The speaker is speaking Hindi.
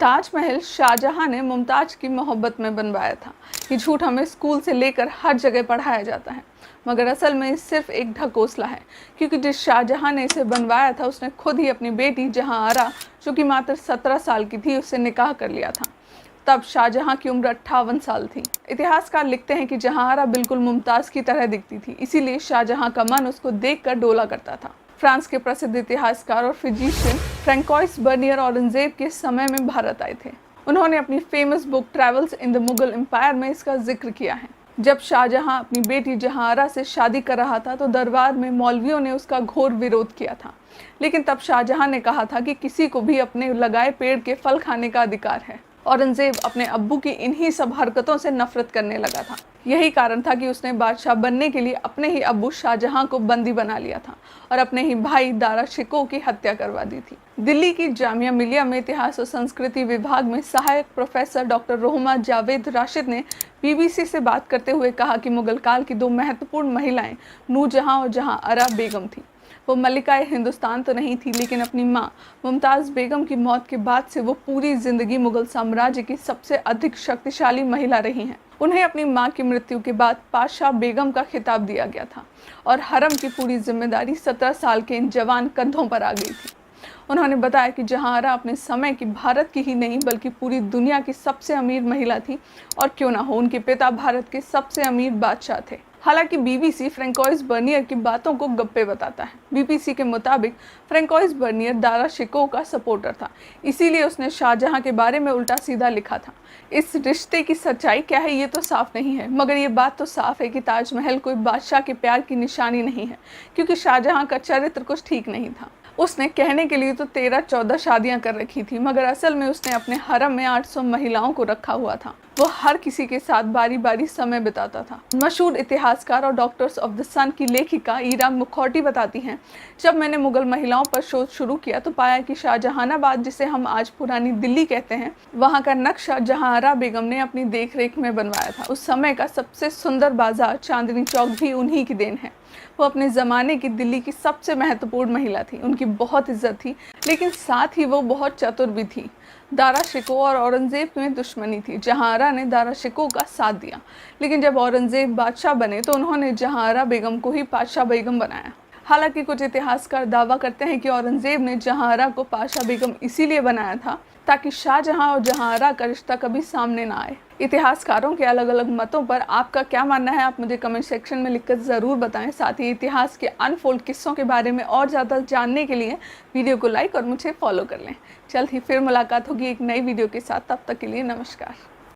ताजमहल शाहजहां ने मुमताज की मोहब्बत में बनवाया था। ये झूठ हमें स्कूल से लेकर हर जगह पढ़ाया जाता है, मगर असल में सिर्फ एक ढकोसला है, क्योंकि जिस शाहजहां ने इसे बनवाया था उसने खुद ही अपनी बेटी जहांआरा, जो कि मात्र 17 साल की थी, उससे निकाह कर लिया था। तब शाहजहां की उम्र 58 साल थी। इतिहासकार लिखते हैं कि जहांआरा बिल्कुल मुमताज की तरह दिखती थी, इसीलिए शाहजहां का मन उसको देखकर डोला करता था। फ्रांस के प्रसिद्ध इतिहासकार और फिजिशियन फ्रैंकोइस बर्नियर औरंगजेब के समय में भारत आए थे। उन्होंने अपनी famous book Travels in the Mughal Empire में इसका जिक्र किया है। जब शाहजहां अपनी बेटी जहांआरा से शादी कर रहा था तो दरबार में मौलवियों ने उसका घोर विरोध किया था, लेकिन तब शाहजहां ने कहा था कि किसी को भी अपने लगाए पेड़ के फल खाने का अधिकार है। औरंगजेब अपने अब्बू की इन्हीं सब हरकतों से नफरत करने लगा था। यही कारण था कि उसने बादशाह बनने के लिए अपने ही अब्बू शाहजहां को बंदी बना लिया था और अपने ही भाई दारा शिकोह की हत्या करवा दी थी। दिल्ली की जामिया मिलिया में इतिहास और संस्कृति विभाग में सहायक प्रोफेसर डॉक्टर रोहमा जावेद राशिद ने BBC से बात करते हुए कहा कि मुगल काल की दो महत्वपूर्ण महिलाएं नूरजहां और जहांआरा बेगम थी। वो मल्लिकाए हिंदुस्तान तो नहीं थी, लेकिन अपनी माँ मुमताज़ बेगम की मौत के बाद से वो पूरी जिंदगी मुगल साम्राज्य की सबसे अधिक शक्तिशाली महिला रही हैं। उन्हें अपनी माँ की मृत्यु के बाद पाशाह बेगम का खिताब दिया गया था और हरम की पूरी जिम्मेदारी 17 साल के इन जवान कंधों पर आ गई थी। उन्होंने बताया कि जहांआरा अपने समय की भारत की ही नहीं बल्कि पूरी दुनिया की सबसे अमीर महिला थी, और क्यों ना हो, उनके पिता भारत के सबसे अमीर बादशाह थे। हालांकि BBC फ्रैंकोइस बर्नियर की बातों को गप्पे बताता है। BBC के मुताबिक फ्रैंकोइस बर्नियर दारा शिकोह का सपोर्टर था, इसीलिए उसने शाहजहां के बारे में उल्टा सीधा लिखा था। इस रिश्ते की सच्चाई क्या है ये तो साफ नहीं है, मगर ये बात तो साफ है कि ताजमहल कोई बादशाह के प्यार की निशानी नहीं है, क्योंकि शाहजहां का चरित्र कुछ ठीक नहीं था। उसने कहने के लिए तो 13-14 शादियां कर रखी थी, मगर असल में उसने अपने हरम में 800 महिलाओं को रखा हुआ था। वो हर किसी के साथ बारी बारी समय बिताता था। मशहूर इतिहासकार और डॉक्टर्स ऑफ द सन की लेखिका ईरा मुखौटी बताती हैं, जब मैंने मुगल महिलाओं पर शोध शुरू किया तो पाया कि शाहजहानाबाद, जिसे हम आज पुरानी दिल्ली कहते हैं, वहाँ का नक्शा जहांआरा बेगम ने अपनी देखरेख में बनवाया था। उस समय का सबसे सुंदर बाजार चांदनी चौक भी उन्हीं की देन है। वो अपने ज़माने की दिल्ली की सबसे महत्वपूर्ण महिला थी। उनकी बहुत इज्जत थी, लेकिन साथ ही वो बहुत चतुर भी थी। दारा शिकोह और औरंगजेब में दुश्मनी थी। जहांआरा ने दारा शिकोह का साथ दिया, लेकिन जब औरंगजेब बादशाह बने तो उन्होंने जहांआरा बेगम को ही पाशाह बेगम बनाया। हालांकि कुछ इतिहासकार दावा करते हैं कि औरंगजेब ने जहांआरा को पाशाह बेगम इसीलिए बनाया था ताकि शाहजहां और जहांआरा का रिश्ता कभी सामने ना आए। इतिहासकारों के अलग अलग मतों पर आपका क्या मानना है, आप मुझे कमेंट सेक्शन में लिखकर ज़रूर बताएं। साथ ही इतिहास के अनफोल्ड किस्सों के बारे में और ज़्यादा जानने के लिए वीडियो को लाइक और मुझे फॉलो कर लें। जल्द ही फिर मुलाकात होगी एक नई वीडियो के साथ। तब तक के लिए नमस्कार।